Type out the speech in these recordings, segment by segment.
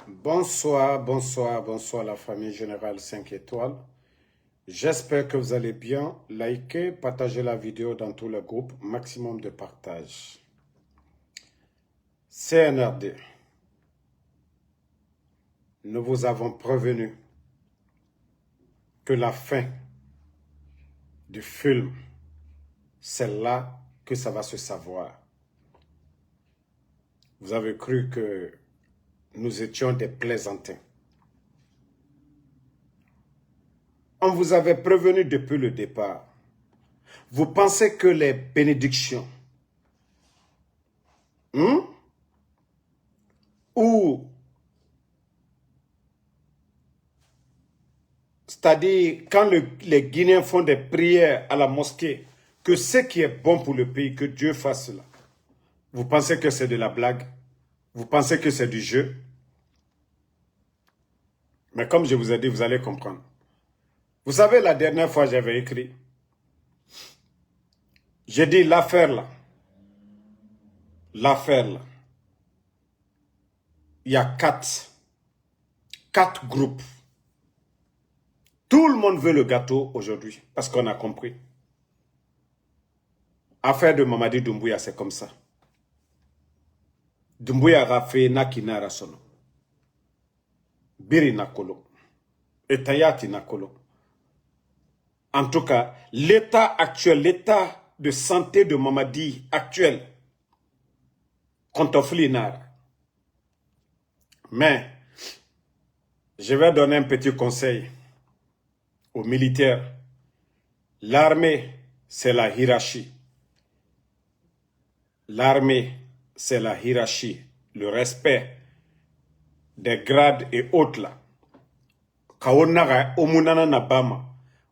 Bonsoir, bonsoir, bonsoir la famille Générale 5 étoiles. J'espère que vous allez bien. Likez, partagez la vidéo dans tous les groupes. Maximum de partage. CNRD, nous vous avons prévenu que la fin du film, c'est là que ça va se savoir. Vous avez cru que nous étions des plaisantins. On vous avait prévenu depuis le départ. Vous pensez que les bénédictions ou c'est-à-dire quand les Guinéens font des prières à la mosquée, que ce qui est bon pour le pays, que Dieu fasse cela. Vous pensez que c'est de la blague? Vous pensez que c'est du jeu? Mais comme je vous ai dit, vous allez comprendre. Vous savez, la dernière fois, j'avais écrit. J'ai dit l'affaire là. Il y a quatre groupes. Tout le monde veut le gâteau aujourd'hui, parce qu'on a compris. Affaire de Mamadi Doumbouya, c'est comme ça. Doumbouya a fait Nakina Rasono. Biri Nakolo. Et Tayati Nakolo. En tout cas, l'état actuel, l'état de santé de Mamadi actuel, Kontoflinar. Mais, je vais donner un petit conseil aux militaires. L'armée, c'est la hiérarchie. L'armée, c'est la hiérarchie, le respect des grades et autres là. Kaonara, Omunana Nabama,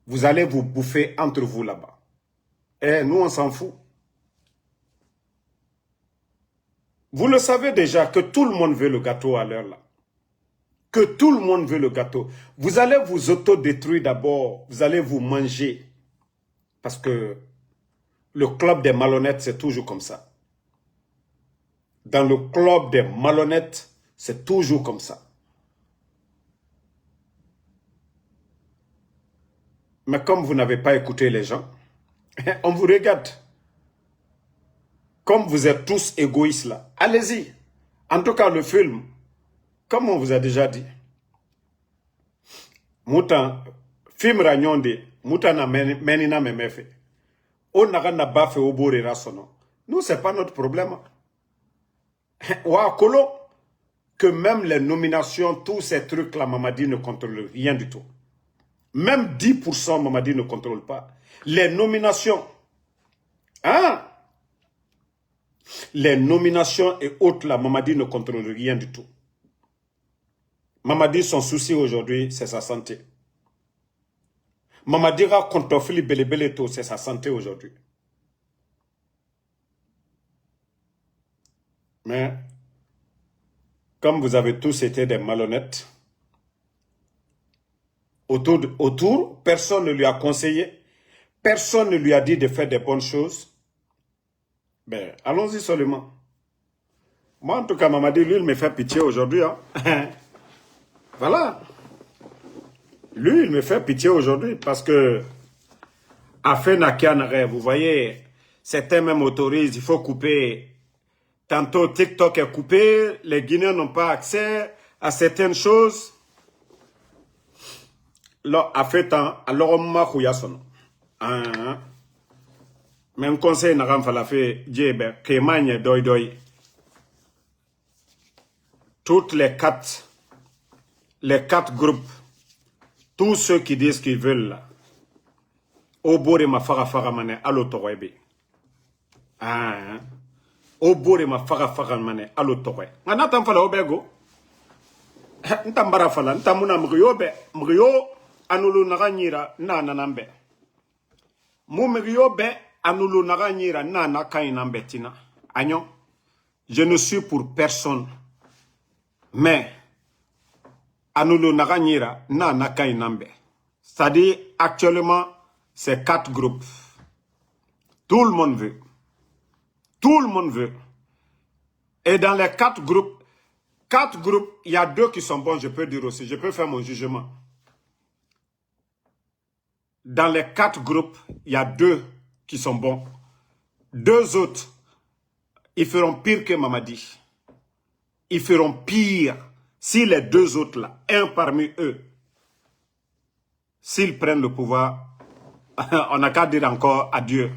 vous allez vous bouffer entre vous là-bas. Et nous, on s'en fout. Vous le savez déjà que tout le monde veut le gâteau à l'heure là. Que tout le monde veut le gâteau. Vous allez vous autodétruire d'abord. Vous allez vous manger. Parce que le club des malhonnêtes, c'est toujours comme ça. Dans le club des malhonnêtes, c'est toujours comme ça. Mais comme vous n'avez pas écouté les gens, on vous regarde. Comme vous êtes tous égoïstes là, allez-y. En tout cas, le film, comme on vous a déjà dit, Moutan, film Ragnonde, Moutan na menina memefe. On n'a pas bafé au bord rasono. Nous, c'est pas notre problème. Wa kolo, que même les nominations, tous ces trucs-là, Mamadi ne contrôle rien du tout. Même 10% Mamadi ne contrôle pas. Les nominations, hein? Les nominations et autres là, Mamadi ne contrôle rien du tout. Mamadi, son souci aujourd'hui, c'est sa santé. Mamadi ra kontofili belebele to, c'est sa santé aujourd'hui. Mais, comme vous avez tous été des malhonnêtes, autour, personne ne lui a conseillé, personne ne lui a dit de faire des bonnes choses. Ben, allons-y seulement. Moi, en tout cas, Mamadi, lui, il me fait pitié aujourd'hui. Hein. Voilà. Lui, il me fait pitié aujourd'hui parce que, vous voyez, certains même autorisent, il faut couper. Tantôt, TikTok est coupé, les Guinéens n'ont pas accès à certaines choses. Alors, alors, on m'a son. Mais un conseil n'a pas fait, Djebe, Kémagne, Doi. Toutes les quatre groupes, tous ceux qui disent qu'ils veulent là, au bord de ma faramane, à l'autorwebe. Au bord de ma faramane, à l'autorwebe. On attend fala obego. Ntambara fala, ntamuna mriobe, mrio, anulu naranyira, na nanambe. Mu mriobe, anulu naranyira, na nakainambe tina. Agnon, je ne suis pour personne. Mais, Anulo Naranyira, na nakainambe. C'est-à-dire, actuellement, c'est 4 groupes. Tout le monde veut. Tout le monde veut. Et dans les 4 groupes, 4 groupes, il y a 2 qui sont bons, je peux dire aussi. Je peux faire mon jugement. Dans les 4 groupes, il y a 2 qui sont bons. 2 autres, ils feront pire que Mamadi. Ils feront pire si les 2 autres là, un parmi eux, s'ils prennent le pouvoir, on n'a qu'à dire encore adieu.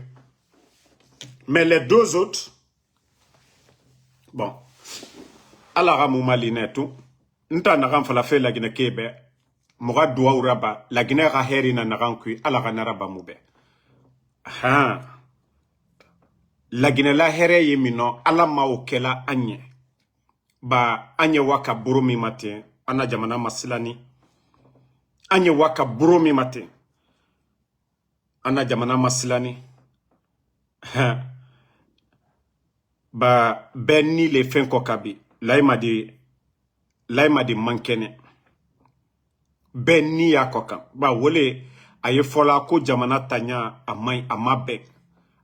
Mais les 2 autres, bon, Allah Moumaliné tout, nta naran falafe la Guinée kebe, moga doua uraba, la Guinée raheri na naran kui, Allah naraba moube. La Guinée la here yemino, Allah ma okela anye. Ba anye waka burumi matin, ana jamana masilani. Anye waka burumi matin, ana jamana masilani. Ba benni le fin kokabi. Là il m'a dit mankene. Benni ya koka. Ba wole aye fola ko jamana tanya amai amabe.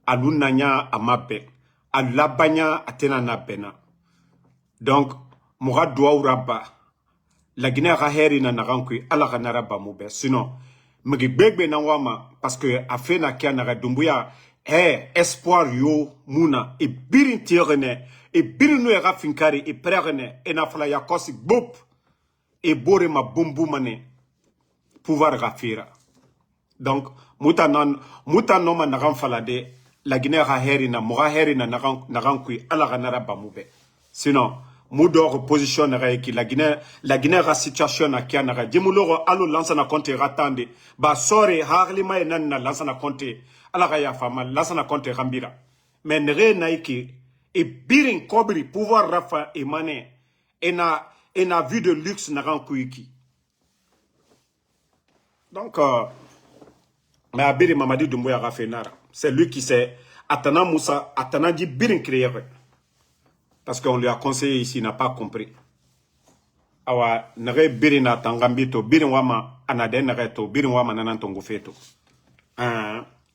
Alunanya amabe. Alabanya atena na bena. Donc moura doa uraba. La Guinée a heri na narankui ala kanaraba moube. Sinon megi begbe na wama parce que afena kia nara dumbuya espoir yo muna e birin tirene e birin no era finkari e prerne e na fala yakosi bop e bore ma bumbu mane pouvoir rafira. Donc mutanon ma naran fala de la Guinée a heri na moga heri na narankui ala kanaraba moube. Sinon Moudor position qui la Guinée a situation na kia nara dimuloro alo lansa na compte ratande ba sore harlima enana lansa na compte ala ya fama lansa na compte rambira mais nere naiki e birin kobri pouvoir rafa emane ena vue de luxe na rankuiki. Donc mais abiri Mamadi Doumbouya rafenara c'est lui qui s'est atana Moussa atana di birin créer. Parce qu'on lui a conseillé ici, il n'a pas compris. Awa, nere birina tangambito, birin wama anade nereto, birin wama nanantongo feto.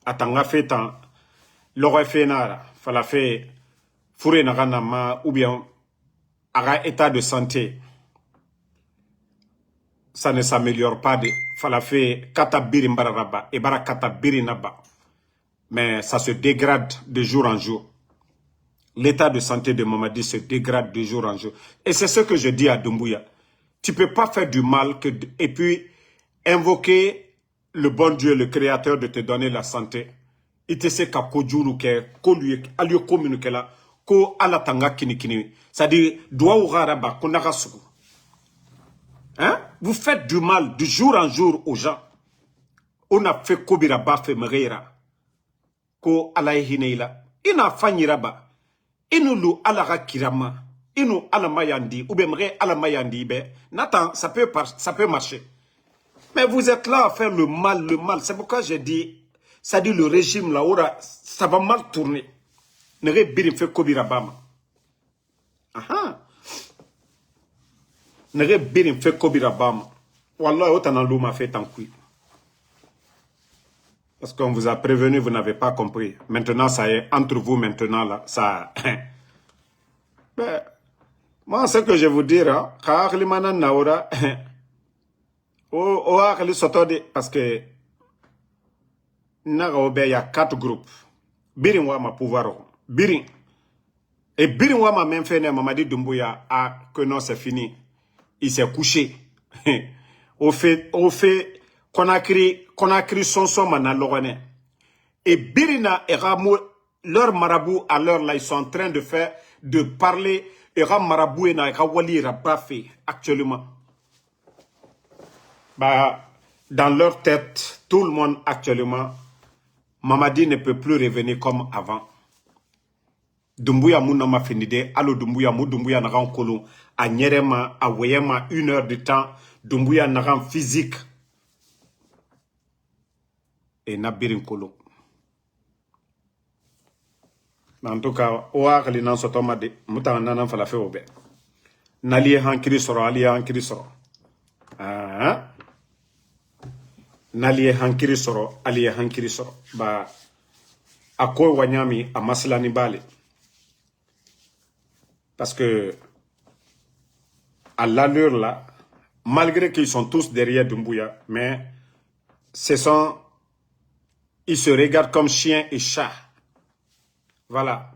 Atanga fetan, l'aurait fait nara, fala fait, fouré naranama, ou bien, ara état de santé. Ça ne s'améliore pas de, fala fait, kata birin bararaba, et bara kata birinaba. Mais ça se dégrade de jour en jour. L'état de santé de Mamadi se dégrade de jour en jour. Et c'est ce que je dis à Doumbouya. Tu ne peux pas faire du mal et puis invoquer le bon Dieu, le créateur, de te donner la santé. Il te sait qu'à Kodjourou, qu'à lui communiquer là, qu'à la tanga kini. C'est-à-dire, doua ou raraba, qu'on a rassou. Hein? Vous faites du mal de jour en jour aux gens. On a fait Kobiraba, fait Mreira. Ko alaïhineila. Il n'a fanyiraba. Inu lu alara kirama, inu alamayandi, ou bien alamayandi, Nathan, ça peut marcher. Mais vous êtes là à faire le mal. C'est pourquoi j'ai dit, ça dit le régime là, ça va mal tourner. Nere birim fait kobirabama. Nere birim fait kobirabama. Wallah, autant l'ouma fait en couille. Parce qu'on vous a prévenu, vous n'avez pas compris. Maintenant, ça y est, entre vous maintenant, là, ça... Ben, moi, ce que je vous dire, parce que il y a 4 groupes. Birin Wama pouvoir. Birin. Et Birin Wama même fait, Mamadi Doumbouya, que non, c'est fini. Il s'est couché. Au fait, Conakry son manalorane. Et Birina et Ramou, leur marabout à l'heure là, ils sont en train de parler. Et Ram marabout et Rawali Rabafé actuellement. Bah, dans leur tête, tout le monde actuellement, Mamadi ne peut plus revenir comme avant. Doumbouya Mounama Finide, allo Doumbouya Naran Kolon, à Nyerema, à Weyema, 1 heure de temps, Doumbouya Naran physique. Et Nabirin Kolo. En tout cas, Oar li nan sotoma de muta nanan fala fe obe. Nali hankiri soro, ali hankiri soro. Nali hankiri soro, ali hankiri soro. Ba ako wanyami a maslani bale. Parce que à l'allure là, malgré qu'ils sont tous derrière Doumbouya, mais ils se regardent comme chien et chat. Voilà.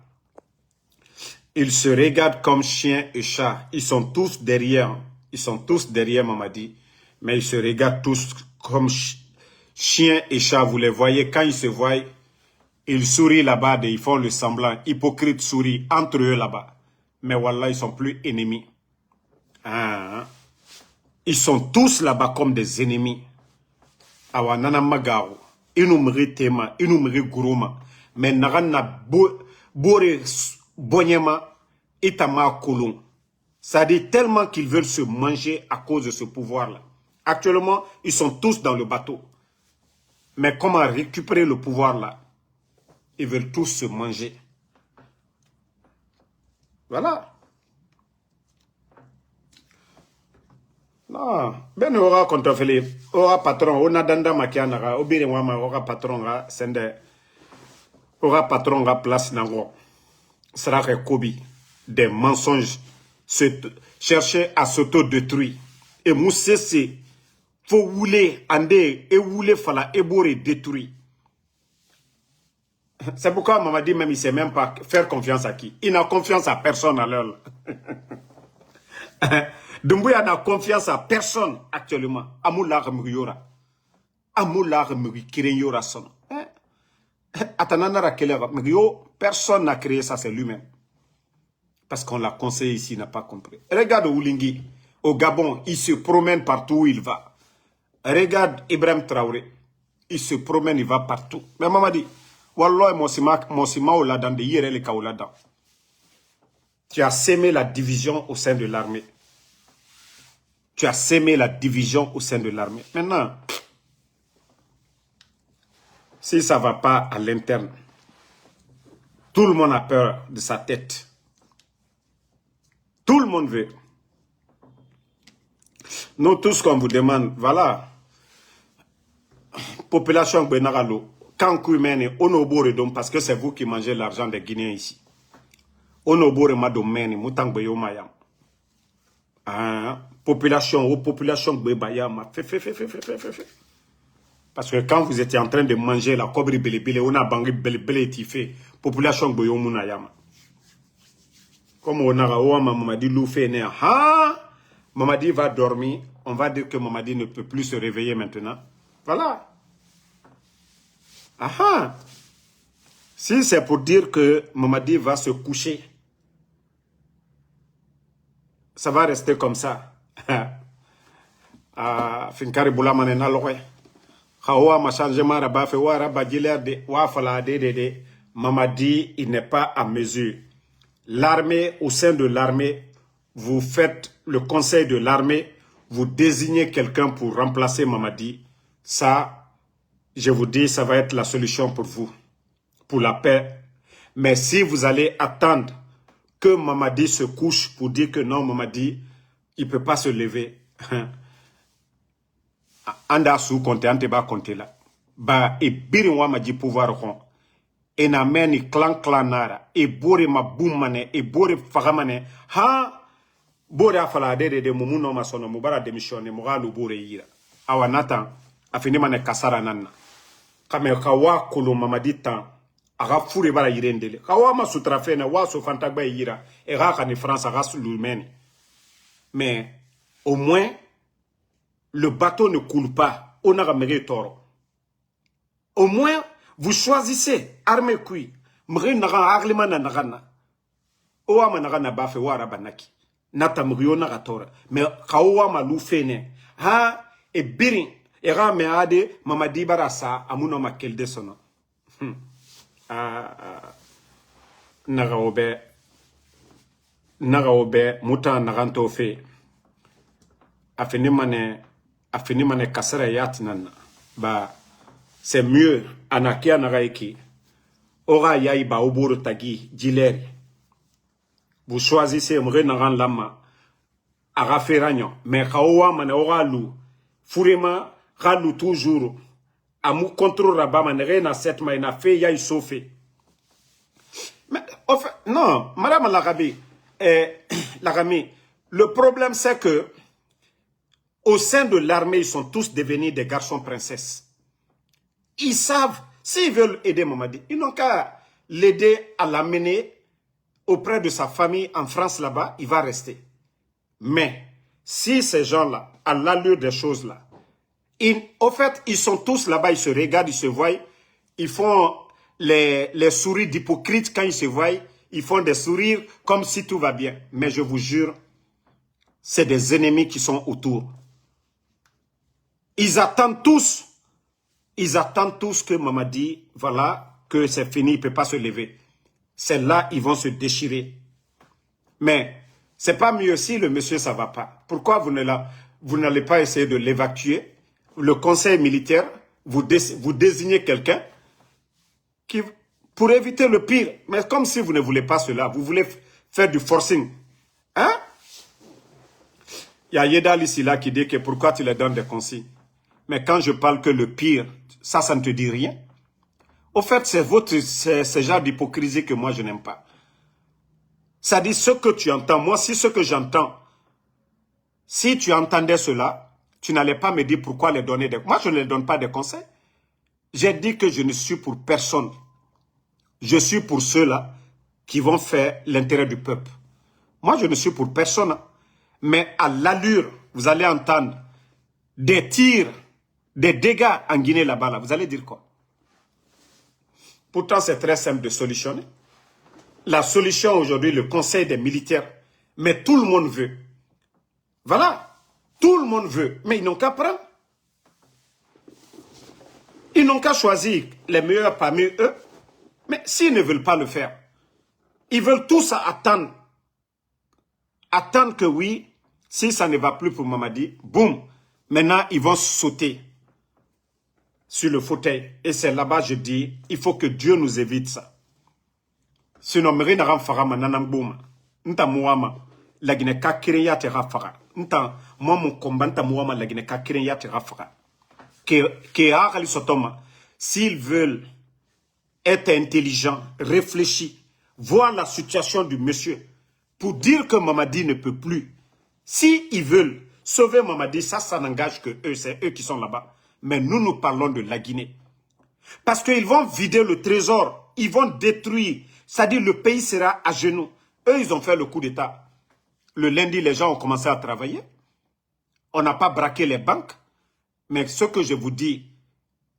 Ils se regardent comme chien et chat. Ils sont tous derrière. Ils sont tous derrière Mamadi. Mais ils se regardent tous comme chien et chat. Vous les voyez, quand ils se voient, ils sourient là-bas, ils font le semblant. Hypocrite sourit entre eux là-bas. Mais voilà, ils sont plus ennemis. Ah, ils sont tous là-bas comme des ennemis. Awa nana magaru. Inu mri tema, inu mri guruma. Mais narana bore bonyema itama kolon. Ça dit tellement qu'ils veulent se manger à cause de ce pouvoir-là. Actuellement, ils sont tous dans le bateau. Mais comment récupérer le pouvoir-là? Ils veulent tous se manger. Voilà. Non, ben aura contrefeli, aura patron, on a danda makianara, obire wama aura patron ga sende, aura patron ga place nango, sera kobi, des mensonges, chercher à s'auto-détruire. Et mousse c'est, faut vouler ande, et vouler fala, et boire détruire. C'est pourquoi maman dit même il sait même pas faire confiance à qui. Il n'a confiance à personne à l'heure. Doumbouya n'a confiance à personne actuellement. Amoulard Mugiyora. Amoulard Mugiyora son. Atananara Kelera Mugiyo, personne n'a créé ça, c'est lui-même. Parce qu'on l'a conseillé ici, il n'a pas compris. Regarde Oulingi, au Gabon, il se promène partout où il va. Regarde Ibrahim Traoré, il se promène, il va partout. Mais maman dit, Wallah, mon sima ou là-dedans, de hier, les là-dedans. Tu as sémé la division au sein de l'armée. Tu as sémé la division au sein de l'armée. Maintenant, si ça ne va pas à l'interne, tout le monde a peur de sa tête. Tout le monde veut. Nous tous, qu'on vous demande, voilà, population Benagalo, quand Koumene, Onobore Dom, parce que c'est vous qui mangez l'argent des Guinéens ici. Onobore Madomene, Moutangbeyo Mayam. Population Bebayama, fait. Parce que quand vous étiez en train de manger la cobri belébélé, on a bangé belébélé tifé, population Beyo Munayama. Comme on a Mamadi Loufé, Mamadi va dormir, on va dire que Mamadi ne peut plus se réveiller maintenant. Voilà. Si c'est pour dire que Mamadi va se coucher, ça va rester comme ça. Finkari Boulamane Naloé. Kawa ma changement rabat fait wa rabat de wa fala de. Mamadi, il n'est pas à mesure. L'armée, au sein de l'armée, vous faites le conseil de l'armée, vous désignez quelqu'un pour remplacer Mamadi. Ça, je vous dis, ça va être la solution pour vous, pour la paix. Mais si vous allez attendre que Mamadi se couche pour dire que non, Mamadi, il ne peut pas se lever. Anda sous compter, ante ba compter là. Ba e biri wa ma di pouvoir kon. E na meni clan nara. E bore ma boumane, e bore fagamane. Bore afala de mumu no masono mubara démissionner mugalu bore yira. Awa natan afini mane kasara nanna. Kame kawa kolo Mamadi tan. Aga fure bara yirendele. Kawa ma sutrafena wa so fantagba yira. E ga kani France aga sulumeni. Mais au moins le bateau ne coule pas. On a raméré tort. Au moins, vous choisissez armée kui. Mri naga arlima na nagana. Owa ma nagana bafe wara banaki. Nata mrio naga tora. Mais kawa ma loufene. E birin. E ga me ade Mamadi barasa amuno ma kelde sono. Naga obe muta naganto fe. Afini mane kasara yatinana. Ba, c'est mieux, anakia nagaiki. Ora yaiba oboro tagi, jileri. Vous choisissez, mre nagan lama, aga feragnon. Mais kaowa mane ora lou. Furema, ralou toujours. Amu contrôle rabat mane na set ma na fe yai sofe. Mais, en fait, non, madame Lagabi, Lagami, Le problème, c'est que au sein de l'armée, ils sont tous devenus des garçons princesses. Ils savent, s'ils veulent aider Mamadi, ils n'ont qu'à l'aider à l'amener auprès de sa famille en France là-bas, il va rester. Mais si ces gens-là, à l'allure des choses là, au fait, ils sont tous là-bas, ils se regardent, ils se voient, ils font les sourires d'hypocrite quand ils se voient, ils font des sourires comme si tout va bien. Mais je vous jure, c'est des ennemis qui sont autour. Ils attendent tous que Mamadi, voilà, que c'est fini, il ne peut pas se lever. C'est là ils vont se déchirer. Mais c'est pas mieux si le monsieur ça va pas. Pourquoi vous n'allez pas essayer de l'évacuer? Le conseil militaire, vous désignez quelqu'un qui pour éviter le pire. Mais comme si vous ne voulez pas cela, vous voulez faire du forcing. Hein? Il y a Yedal ici là qui dit que pourquoi tu leur donnes des consignes. Mais quand je parle que le pire, ça ne te dit rien. Au fait, c'est ce genre d'hypocrisie que moi je n'aime pas. Ça dit ce que tu entends. Moi, si ce que j'entends, si tu entendais cela, tu n'allais pas me dire pourquoi les donner des... Moi, je ne les donne pas des conseils. J'ai dit que je ne suis pour personne. Je suis pour ceux-là qui vont faire l'intérêt du peuple. Moi, je ne suis pour personne. Mais à l'allure, vous allez entendre des tirs, des dégâts en Guinée là-bas. Là. Vous allez dire quoi? Pourtant, c'est très simple de solutionner. La solution aujourd'hui, le conseil des militaires. Mais tout le monde veut. Voilà. Tout le monde veut. Mais ils n'ont qu'à prendre. Ils n'ont qu'à choisir les meilleurs parmi eux. Mais s'ils ne veulent pas le faire, ils veulent tous attendre. Attendre que oui, si ça ne va plus pour Mamadi, boum. Maintenant, ils vont sauter sur le fauteuil. Et c'est là-bas, je dis, il faut que Dieu nous évite ça. Sinon, Mérine Ram Farama Nanamboum, Nta Mouama, la Guinée Kakireya te Rafara. Nta, moi, mon combat, Nta Mouama, la Guinée Kakireya te Rafara. Ke Sotoma, s'ils veulent être intelligents, réfléchis, voir la situation du monsieur, pour dire que Mamadi ne peut plus. S'ils veulent sauver Mamadi, ça n'engage que eux, c'est eux qui sont là-bas. Mais nous parlons de la Guinée. Parce qu'ils vont vider le trésor, ils vont détruire. C'est-à-dire le pays sera à genoux. Eux, ils ont fait le coup d'État. Le lundi, les gens ont commencé à travailler. On n'a pas braqué les banques. Mais ce que je vous dis,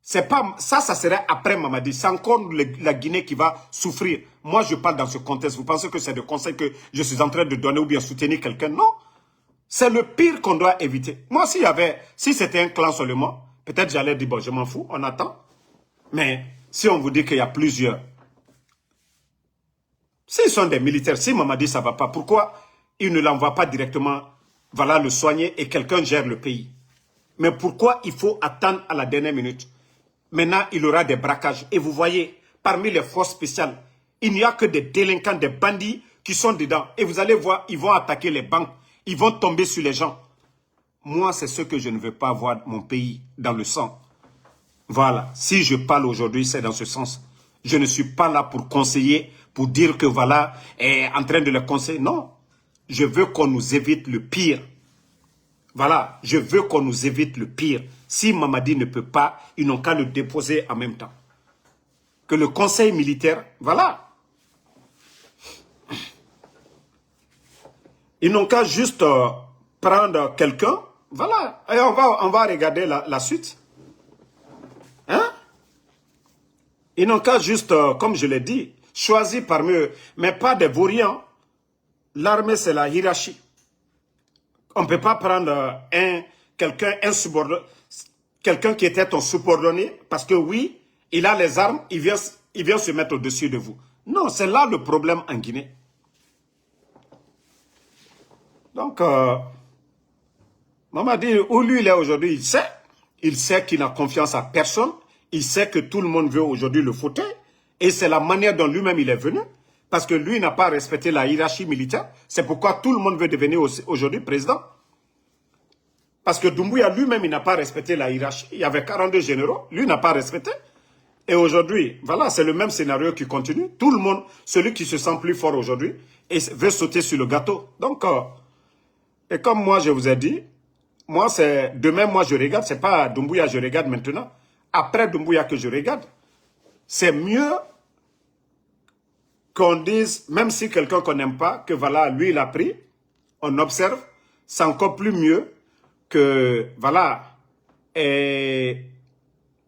c'est pas ça serait après Mamadi. C'est encore la Guinée qui va souffrir. Moi, je parle dans ce contexte. Vous pensez que c'est des conseils que je suis en train de donner ou bien soutenir quelqu'un? Non. C'est le pire qu'on doit éviter. Moi, si c'était un clan seulement, peut-être j'allais dire, bon, je m'en fous, on attend. Mais si on vous dit qu'il y a plusieurs, s'ils sont des militaires, si Mamadi ça ne va pas, pourquoi ils ne l'envoient pas directement, voilà, le soigner et quelqu'un gère le pays? Mais pourquoi il faut attendre à la dernière minute? Maintenant, il y aura des braquages. Et vous voyez, parmi les forces spéciales, il n'y a que des délinquants, des bandits qui sont dedans. Et vous allez voir, ils vont attaquer les banques. Ils vont tomber sur les gens. Moi, c'est ce que je ne veux pas voir mon pays dans le sang. Voilà. Si je parle aujourd'hui, c'est dans ce sens. Je ne suis pas là pour conseiller, pour dire que voilà, est en train de le conseiller. Non. Je veux qu'on nous évite le pire. Voilà. Je veux qu'on nous évite le pire. Si Mamadi ne peut pas, ils n'ont qu'à le déposer en même temps. Que le conseil militaire, voilà. Ils n'ont qu'à juste prendre quelqu'un. Voilà. Et on va regarder la suite. Hein? Ils n'ont qu'à juste, comme je l'ai dit, choisir parmi eux, mais pas des vauriens. L'armée, c'est la hiérarchie. On ne peut pas prendre quelqu'un qui était ton subordonné, parce que oui, il a les armes, il vient se mettre au-dessus de vous. Non, c'est là le problème en Guinée. Donc, Mamadi, où lui il est aujourd'hui, il sait qu'il n'a confiance à personne, il sait que tout le monde veut aujourd'hui le fauteuil, et c'est la manière dont lui-même il est venu, parce que lui n'a pas respecté la hiérarchie militaire, c'est pourquoi tout le monde veut devenir aujourd'hui président. Parce que Doumbouya lui-même, il n'a pas respecté la hiérarchie, il y avait 42 généraux, lui n'a pas respecté. Et aujourd'hui, voilà, c'est le même scénario qui continue. Tout le monde, celui qui se sent plus fort aujourd'hui, veut sauter sur le gâteau. Donc, Et comme moi, je vous ai dit, moi, c'est demain, moi, je regarde. C'est pas Doumbouya, je regarde maintenant. Après Doumbouya que je regarde. C'est mieux qu'on dise, même si quelqu'un qu'on n'aime pas, que voilà, lui, il a pris, on observe. C'est encore plus mieux que, voilà, et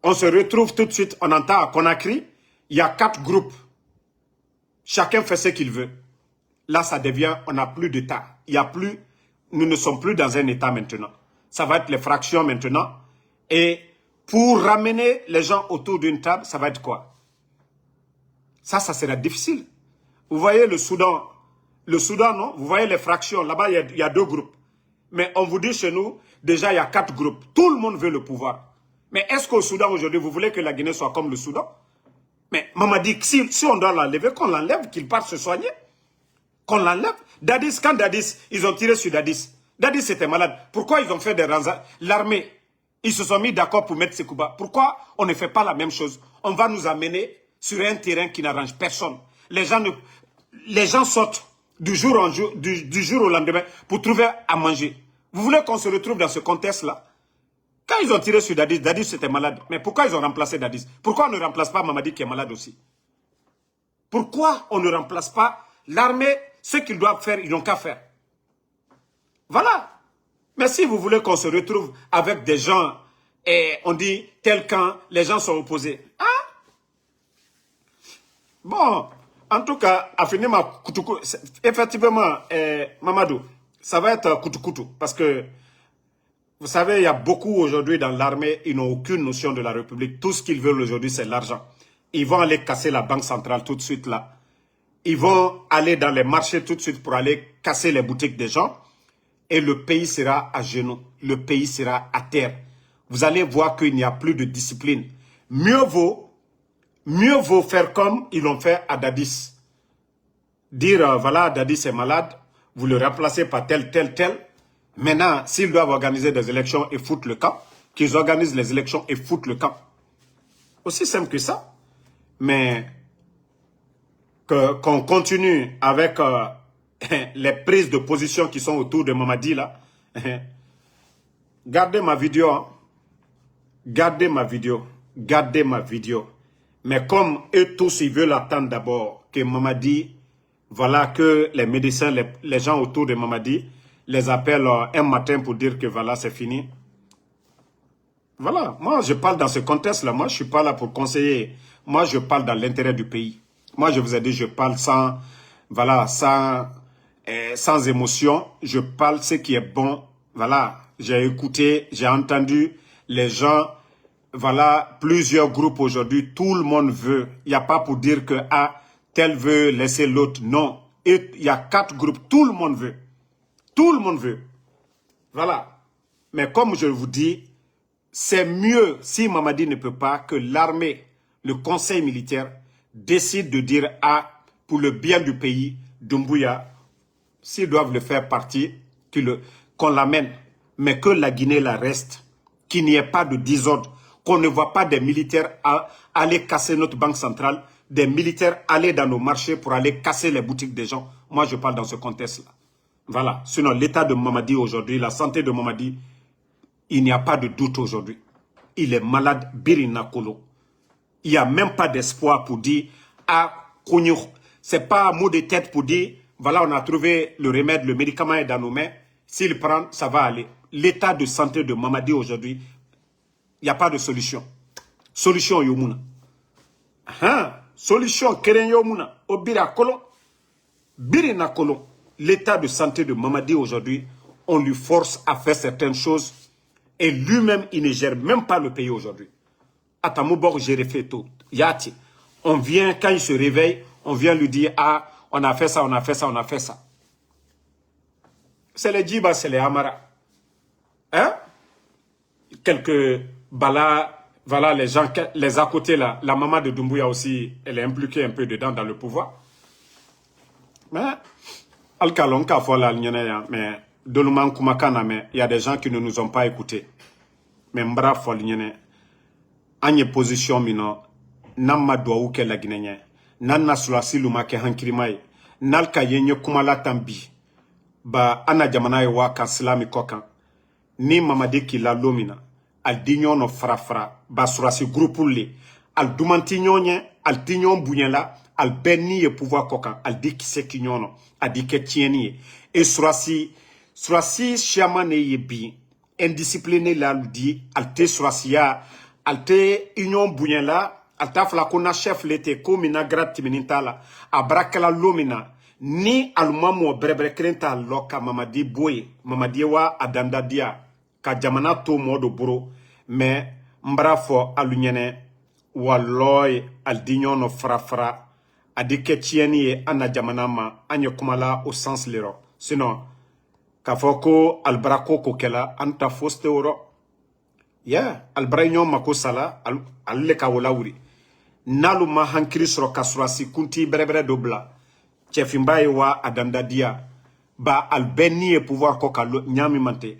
on se retrouve tout de suite, on entend à Conakry, il y a 4 groupes. Chacun fait ce qu'il veut. Là, ça devient, on n'a plus d'État. Il y a plus, nous ne sommes plus dans un État maintenant. Ça va être les fractions maintenant. Et pour ramener les gens autour d'une table, ça va être quoi? Ça sera difficile. Vous voyez le Soudan, non? Vous voyez les fractions, là-bas, il y a 2 groupes. Mais on vous dit chez nous, déjà, il y a 4 groupes. Tout le monde veut le pouvoir. Mais est-ce qu'au Soudan, aujourd'hui, vous voulez que la Guinée soit comme le Soudan? Mais Mamadi, si on doit l'enlever, qu'on l'enlève, qu'il parte se soigner. Qu'on l'enlève. Dadis, quand Dadis, ils ont tiré sur Dadis. Dadis était malade. Pourquoi ils ont fait des ranzas? L'armée, ils se sont mis d'accord pour mettre Sekouba. Pourquoi on ne fait pas la même chose? On va nous amener sur un terrain qui n'arrange personne. Les gens sortent du jour au lendemain pour trouver à manger. Vous voulez qu'on se retrouve dans ce contexte-là? Quand ils ont tiré sur Dadis, Dadis était malade. Mais pourquoi ils ont remplacé Dadis? Pourquoi on ne remplace pas Mamadi qui est malade aussi? Pourquoi on ne remplace pas l'armée? Ce qu'ils doivent faire, ils n'ont qu'à faire. Voilà. Mais si vous voulez qu'on se retrouve avec des gens et on dit tel camp, les gens sont opposés. Hein? Bon, en tout cas, Afinima Koutoukou, effectivement, Mamadou, ça va être Koutoukou parce que vous savez, il y a beaucoup aujourd'hui dans l'armée, ils n'ont aucune notion de la République. Tout ce qu'ils veulent aujourd'hui, c'est l'argent. Ils vont aller casser la banque centrale tout de suite là. Ils vont aller dans les marchés tout de suite pour aller casser les boutiques des gens. Et le pays sera à genoux. Le pays sera à terre. Vous allez voir qu'il n'y a plus de discipline. Mieux vaut faire comme ils l'ont fait à Dadis. Dire, voilà, Dadis est malade, vous le remplacez par tel. Maintenant, s'ils doivent organiser des élections et foutre le camp, qu'ils organisent les élections et foutent le camp. Aussi simple que ça. Mais qu'on continue avec les prises de position qui sont autour de Mamadi là. Gardez ma vidéo. Hein. Gardez ma vidéo. Mais comme eux tous, ils veulent attendre d'abord que Mamadi, voilà, que les médecins, les gens autour de Mamadi, les appellent un matin pour dire que voilà, c'est fini. Voilà, moi je parle dans ce contexte-là. Moi, je ne suis pas là pour conseiller. Moi, je parle dans l'intérêt du pays. Moi, je vous ai dit, je parle sans émotion. Je parle ce qui est bon. Voilà, j'ai écouté, j'ai entendu les gens, voilà, plusieurs groupes aujourd'hui. Tout le monde veut. Il n'y a pas pour dire que tel veut laisser l'autre. Non, il y a 4 groupes. Tout le monde veut. Tout le monde veut. Voilà. Mais comme je vous dis, c'est mieux si Mamadi ne peut pas que l'armée, le conseil militaire, décide de dire pour le bien du pays, Doumbouya, s'ils doivent le faire partie, qu'on l'amène, mais que la Guinée la reste, qu'il n'y ait pas de désordre, qu'on ne voit pas des militaires aller casser notre banque centrale, des militaires aller dans nos marchés pour aller casser les boutiques des gens. Moi, je parle dans ce contexte-là. Voilà. Sinon, l'état de Mamadi aujourd'hui, la santé de Mamadi, il n'y a pas de doute aujourd'hui. Il est malade, Birinakolo. Il n'y a même pas d'espoir pour dire, ce n'est pas un mot de tête pour dire, voilà, on a trouvé le remède, le médicament est dans nos mains. S'il prend, ça va aller. L'état de santé de Mamadi aujourd'hui, il n'y a pas de solution. Solution Yomuna. Solution Keren Yomuna. Obirakolo. Birinakolo. L'état de santé de Mamadi aujourd'hui, on lui force à faire certaines choses et lui-même, il ne gère même pas le pays aujourd'hui. Atamobor, j'ai refait tout. Yati. On vient, quand il se réveille, on vient lui dire, on a fait ça, on a fait ça, on a fait ça. C'est les Djiba, c'est les Amara. Hein? Quelques balas, voilà, les gens, les à côté là. La maman de Doumbouya aussi, elle est impliquée un peu dedans dans le pouvoir. Mais, Alkalonka, voilà, mais, Doluman Kumakana, mais il y a des gens qui ne nous ont pas écoutés. Mais Mbra, Folignene, Agne position mino, Namma doa ke la Guinée, Nanna Sulasi Lumake Hankirimae, Nalka Yenye Kumala Tambi. ba ana jamana ye wa kan silami kokan ni mamadi kila lomina al dignon no frafra ba surasi groupe le al dumanti nyonye al dignon bunyala al benni ye pouvoir kokan al di kise kinyono adi ke tieni e surasi chamane ye bi indiscipliné la di al te surasiya al te union bunyala al ta fla ko na chef lete ko mina grati minintala abrakala lomina ni almamo brebre krenta loka mamadi boy mamadi wa adanda dia ka jamana to modo buro mais mbra fo alunyene walloy al dignon no frafra adike tieni e ana jamana ma anye kumala au sens lero sinon ka foko albrako ko kela anta foste oro albraignon mako sala alle ka wala wuri nalu ma hankiri soro kasurasi kunti brebre dobla chefimbaye wa adandadia ba albeni e pouvoir ko kalo nyami mante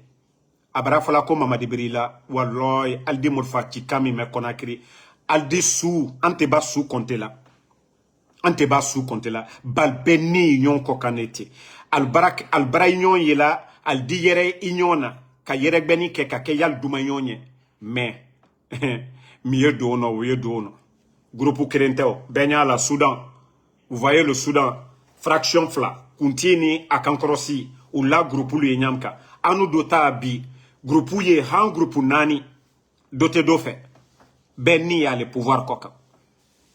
abara fala ko mamadi birila walloy aldi murfati kami me konakri aldi sou ante ba sou compte la balbeni nyon ko kanete albara nyon yela aldi yere inyona ka yere beni ke ka ke yal duma nyonye mais mieux dono wieux dono groupe kerenteo benya la Soudan. Vous voyez le Soudan, fraction fla, continue à Kankorosi, ou la groupe lui nyamka. Anu dota abi, groupe ye han groupe nani, dote dofe. Ben ni a le pouvoir koka.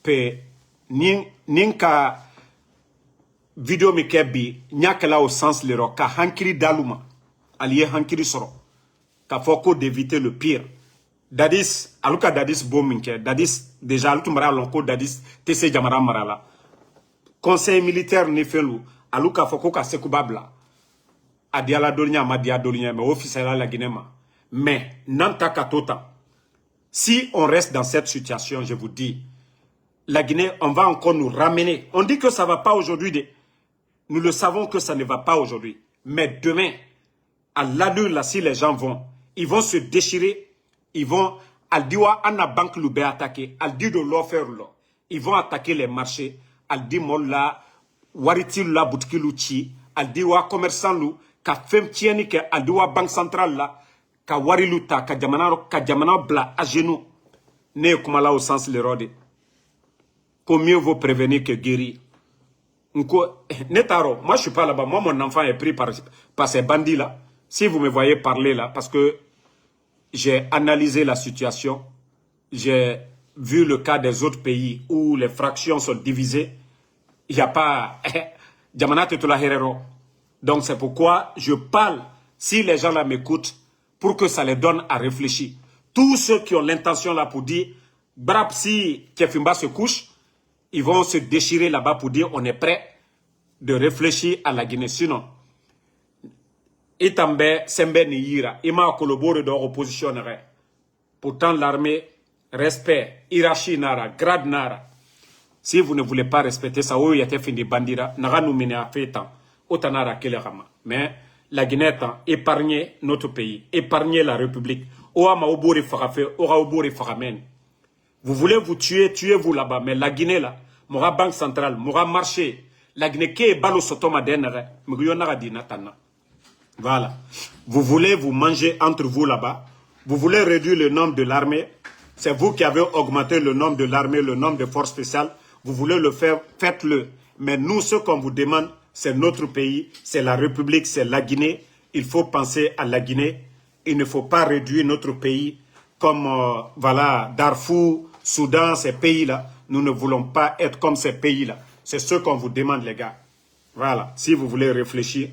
Pe, ninka video mi kebi, nyakala au sens lero, ka hankiri daluma, allié hankiri soro. Ka foko d'éviter le pire. Dadis, aluka dadis bominke, dadis, déjà alutumara lonko dadis, tese jamara marala. Conseil militaire ni felu aluka foko ka sekubabla adiala dolinya ma dia dolinya mais officiellement la Guinée mais nanta katota si on reste dans cette situation je vous dis la Guinée on va encore nous ramener on dit que ça va pas aujourd'hui nous le savons que ça ne va pas aujourd'hui mais demain à l'allure là si les gens vont ils vont se déchirer ils vont al diwa anna banque lube attaquer al di de l'offre là ils vont attaquer les marchés al di molla wariti la boutique luchi al di wa commerçant lu ka fem tieni ke al di wa banque centrale la ka wari luta ka jamana bla à genoux ne kuma la au sens le rode pour mieux vaut prévenir que guérir nko netaro moi je suis pas là-bas moi mon enfant est pris par ces bandits là si vous me voyez parler là parce que j'ai analysé la situation j'ai vu le cas des autres pays où les fractions sont divisées, il n'y a pas... Donc c'est pourquoi je parle, si les gens là m'écoutent, pour que ça les donne à réfléchir. Tous ceux qui ont l'intention là pour dire, brap, si Kefimba se couche, ils vont se déchirer là-bas pour dire on est prêt de réfléchir à la Guinée. Sinon, Itambe, Sembe Niyira, Ima Kolobore d'or opposition. Pourtant l'armée... Respect, hiérarchie nara, grade nara. Si vous ne voulez pas respecter ça, oui, il y a des bandira, nara nous mène à fait temps, autant nara kelerama. Mais la Guinée étant épargner notre pays, épargner la République. Oama obori farafe, ora obori faramen. Vous voulez vous tuer, tuez-vous là-bas. Mais la Guinée là, mora banque centrale, mora marché, la Guinée qui est balo sotoma denere, muguyonara di natana. Voilà. Vous voulez vous manger entre vous là-bas. Vous voulez réduire le nombre de l'armée. C'est vous qui avez augmenté le nombre de l'armée, le nombre de forces spéciales. Vous voulez le faire, faites-le. Mais nous, ce qu'on vous demande, c'est notre pays, c'est la République, c'est la Guinée. Il faut penser à la Guinée. Il ne faut pas réduire notre pays comme, voilà, Darfour, Soudan, ces pays-là. Nous ne voulons pas être comme ces pays-là. C'est ce qu'on vous demande, les gars. Voilà. Si vous voulez réfléchir,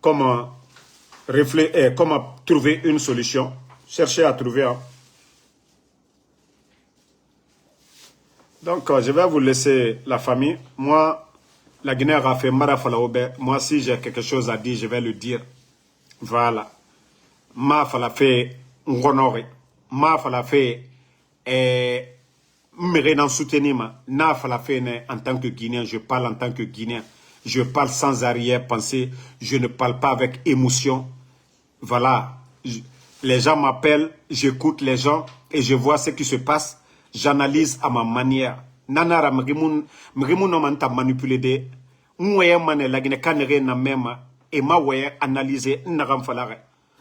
comment trouver une solution, cherchez à trouver un... Donc, je vais vous laisser la famille. Moi, la Guinée a fait Marafalaoube. Moi, si j'ai quelque chose à dire, je vais le dire. Voilà. Ma falafé ngonore. Ma falafé m'en soutenir. Na falafé en tant que Guinéen, je parle en tant que Guinéen. Je parle sans arrière-pensée. Je ne parle pas avec émotion. Voilà. Les gens m'appellent, j'écoute les gens et je vois ce qui se passe. J'analyse à ma manière. Nanara mrimun no manta manipuler de. Mouye mane la Guinée kanere na même et ma ouais analyser n'agam falare.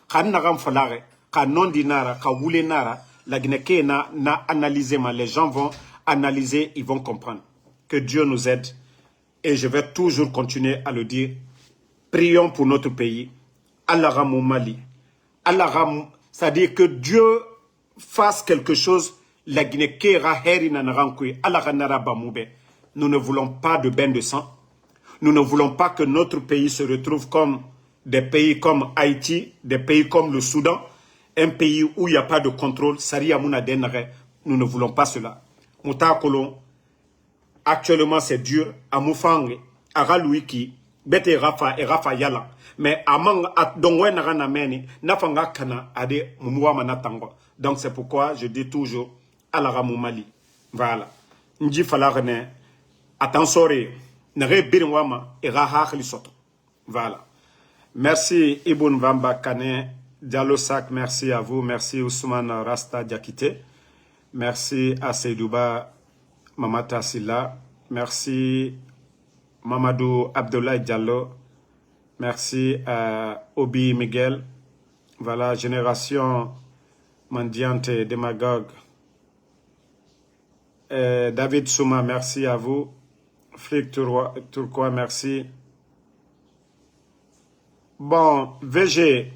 Ka n'agam falare, ka non dinara, ka wule nara, la Guinée na analyser ma. Les gens vont analyser, ils vont comprendre. Que Dieu nous aide. Et je vais toujours continuer à le dire. Prions pour notre pays. Allah ramou Mali. Allah ramou, c'est-à-dire que Dieu fasse quelque chose. La Guinée kera heri na narankui. Allah ranara bamoube. Nous ne voulons pas de bain de sang. Nous ne voulons pas que notre pays se retrouve comme des pays comme Haïti, des pays comme le Soudan, un pays où il n'y a pas de contrôle. Nous ne voulons pas cela. Moutakolo, actuellement c'est dur. Amoufang, Aralouiki, Bete Rafa et Rafa Yala. Mais Amang, Dongwe Naranameni, Nafanga Kana, Ade Mumuama Natango. Donc c'est pourquoi je dis toujours, Alaramou Mali. Voilà. Nji Falarene, attention, Nere Birwama et Rahak Lissoto. Voilà. Merci Ibn Vamba Kane, Diallo Sak, merci à vous. Merci Ousmane Rasta Diakite. Merci à Seydouba Mamata Silla. Merci Mamadou Abdoulaye Diallo. Merci à Obi Miguel. Voilà, génération mendiante et démagogue. David Souma, merci à vous. Flic Tourcoing, merci. Bon, VG,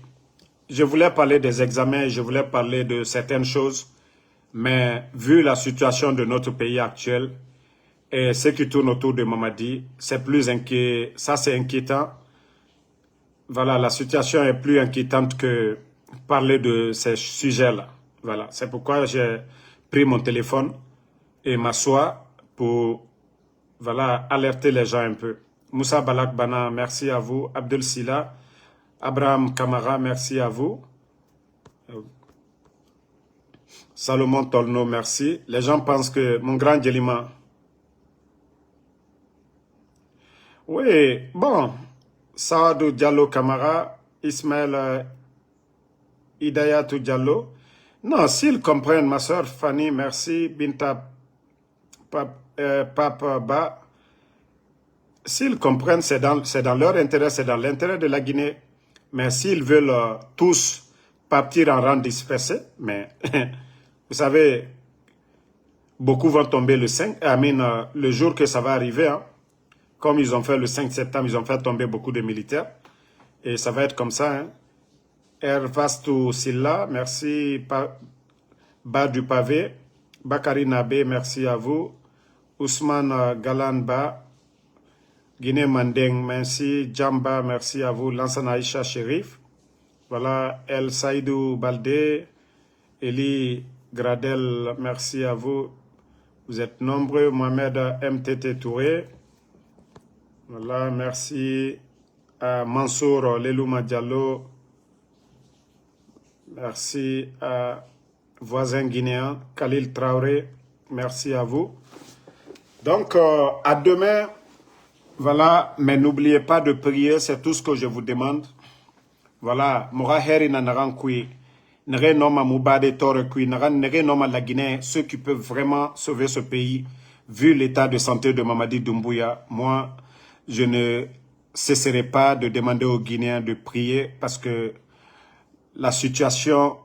je voulais parler des examens, je voulais parler de certaines choses, mais vu la situation de notre pays actuel et ce qui tourne autour de Mamadi, c'est plus inquiétant. Ça, c'est inquiétant. Voilà, la situation est plus inquiétante que parler de ces sujets-là. Voilà, c'est pourquoi j'ai pris mon téléphone et m'assois pour, voilà, alerter les gens un peu. Moussa Balak Bana, merci à vous. Abdel Silla, Abraham Kamara, merci à vous. Salomon Tolno, merci. Les gens pensent que mon grand Djelima. Oui, bon. Saadou Diallo Kamara, Ismaël Hidayatou Diallo. Non, s'ils comprennent, ma soeur Fanny, merci. Binta Papa Ba. S'ils comprennent, c'est dans leur intérêt, c'est dans l'intérêt de la Guinée. Mais s'ils veulent tous partir en rang dispersé, mais vous savez, beaucoup vont tomber le 5, le jour que ça va arriver. Hein, comme ils ont fait le 5 septembre, ils ont fait tomber beaucoup de militaires. Et ça va être comme ça. Hein. Ervastou Silla, merci. Bas du Pavé. Bakari Nabé, merci à vous. Ousmane Galanba. Guinée Mandeng, merci. Djamba, merci à vous. Lansana Aïcha Sherif. Voilà. El Saïdou Baldé. Eli Gradel, merci à vous. Vous êtes nombreux. Mohamed MTT Touré. Voilà. Merci à Mansour Lelouma Diallo. Merci à voisin guinéen Khalil Traoré. Merci à vous. Donc, à demain. Voilà, mais n'oubliez pas de prier, c'est tout ce que je vous demande. Voilà, mora heri na narankui, nere noma mubade tore kui, nere noma la Guinée, ceux qui peuvent vraiment sauver ce pays, vu l'état de santé de Mamadi Doumbouya. Moi, je ne cesserai pas de demander aux Guinéens de prier parce que la situation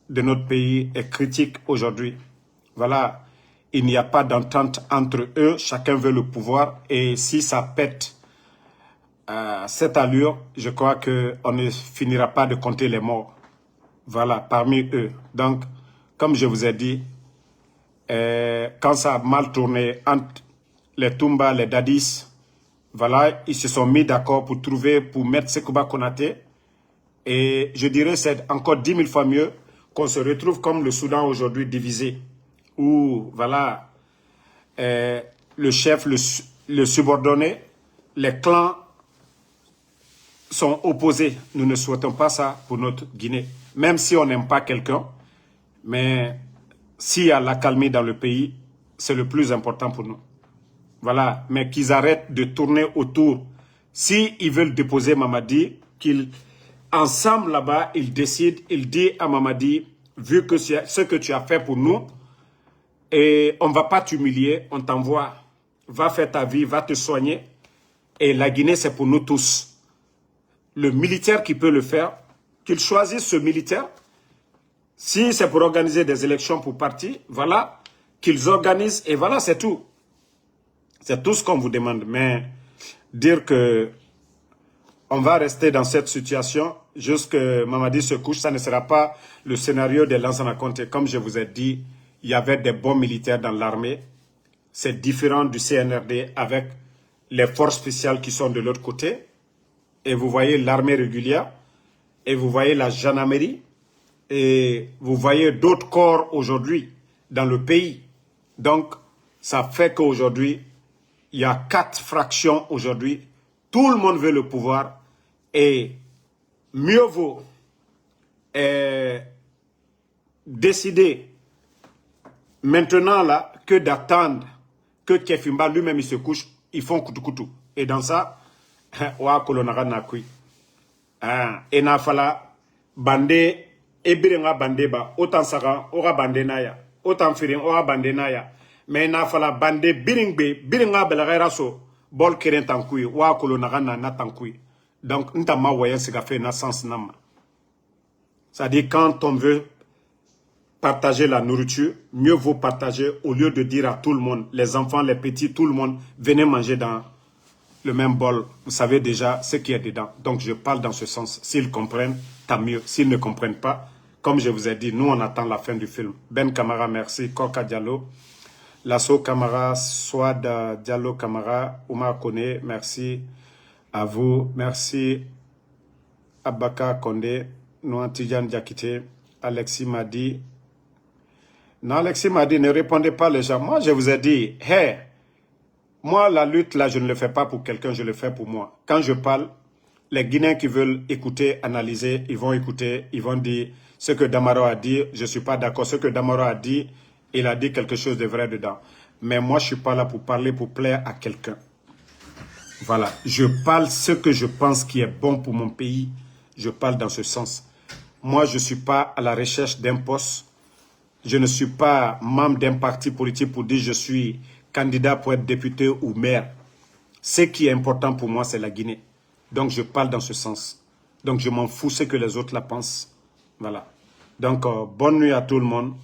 de notre pays est critique aujourd'hui. Voilà. Il n'y a pas d'entente entre eux, chacun veut le pouvoir et si ça pète cette allure, je crois qu'on ne finira pas de compter les morts. Voilà, parmi eux. Donc, comme je vous ai dit, quand ça a mal tourné entre les Toumba, les Dadis, voilà, ils se sont mis d'accord pour mettre Sekouba Konaté. Et je dirais c'est encore 10 000 fois mieux qu'on se retrouve comme le Soudan aujourd'hui divisé. Où, voilà, le chef, le subordonné, les clans sont opposés. Nous ne souhaitons pas ça pour notre Guinée. Même si on n'aime pas quelqu'un, mais s'il y a l'accalmie dans le pays, c'est le plus important pour nous. Voilà, mais qu'ils arrêtent de tourner autour. S'ils veulent déposer Mamadi, qu'ils, ensemble là-bas, ils décident, ils disent à Mamadi, vu que ce que tu as fait pour nous, et on ne va pas t'humilier, on t'envoie, va faire ta vie, va te soigner. Et la Guinée, c'est pour nous tous. le militaire qui peut le faire, qu'il choisisse ce militaire. Si c'est pour organiser des élections pour parti, voilà, qu'ils organisent et voilà, c'est tout. C'est tout ce qu'on vous demande. Mais dire que on va rester dans cette situation jusqu'à Mamadi se couche, ça ne sera pas le scénario de Lansana Conté. Comme je vous ai dit, il y avait des bons militaires dans l'armée. C'est différent du CNRD avec les forces spéciales qui sont de l'autre côté. Et vous voyez l'armée régulière, et vous voyez la gendarmerie, et vous voyez d'autres corps aujourd'hui dans le pays. Donc, ça fait qu'aujourd'hui, il y a 4 fractions aujourd'hui. Tout le monde veut le pouvoir. Et mieux vaut décider maintenant là que d'attendre que Kefimba lui-même il se couche. Ils font kutu-kutu. Et dans ça, wa kolonara na kui. Et na fala bande ebirenga bande ba autant saka ora bande naya autant firin ora bande naya mais na fala bande biringbe biringa belagera so bol keren tankui wa kolonara na tankui. Donc ntama waya se fait na sens nama. C'est-à-dire quand on veut partager la nourriture, mieux vaut partager au lieu de dire à tout le monde, les enfants, les petits, tout le monde, venez manger dans le même bol. Vous savez déjà ce qu'il y a dedans. Donc je parle dans ce sens. S'ils comprennent, tant mieux. S'ils ne comprennent pas, comme je vous ai dit, nous on attend la fin du film. Ben Camara, merci. Korka Diallo. Lasso Camara, Swad Diallo Camara, Oumar Kone, merci à vous. Merci Abaka Kondé, Noan Tidjan Diakité, Alexis Madi. Non, Alexis Madi, ne répondez pas les gens. Moi, je vous ai dit, hey, moi, la lutte, là, je ne le fais pas pour quelqu'un, je le fais pour moi. Quand je parle, les Guinéens qui veulent écouter, analyser, ils vont écouter, ils vont dire ce que Damaro a dit, je ne suis pas d'accord. Ce que Damaro a dit, il a dit quelque chose de vrai dedans. Mais moi, je ne suis pas là pour parler, pour plaire à quelqu'un. Voilà, je parle ce que je pense qui est bon pour mon pays. Je parle dans ce sens. Moi, je ne suis pas à la recherche d'un poste. Je ne suis pas membre d'un parti politique pour dire je suis candidat pour être député ou maire. Ce qui est important pour moi, c'est la Guinée. Donc, je parle dans ce sens. Donc, je m'en fous ce que les autres la pensent. Voilà. Donc, bonne nuit à tout le monde.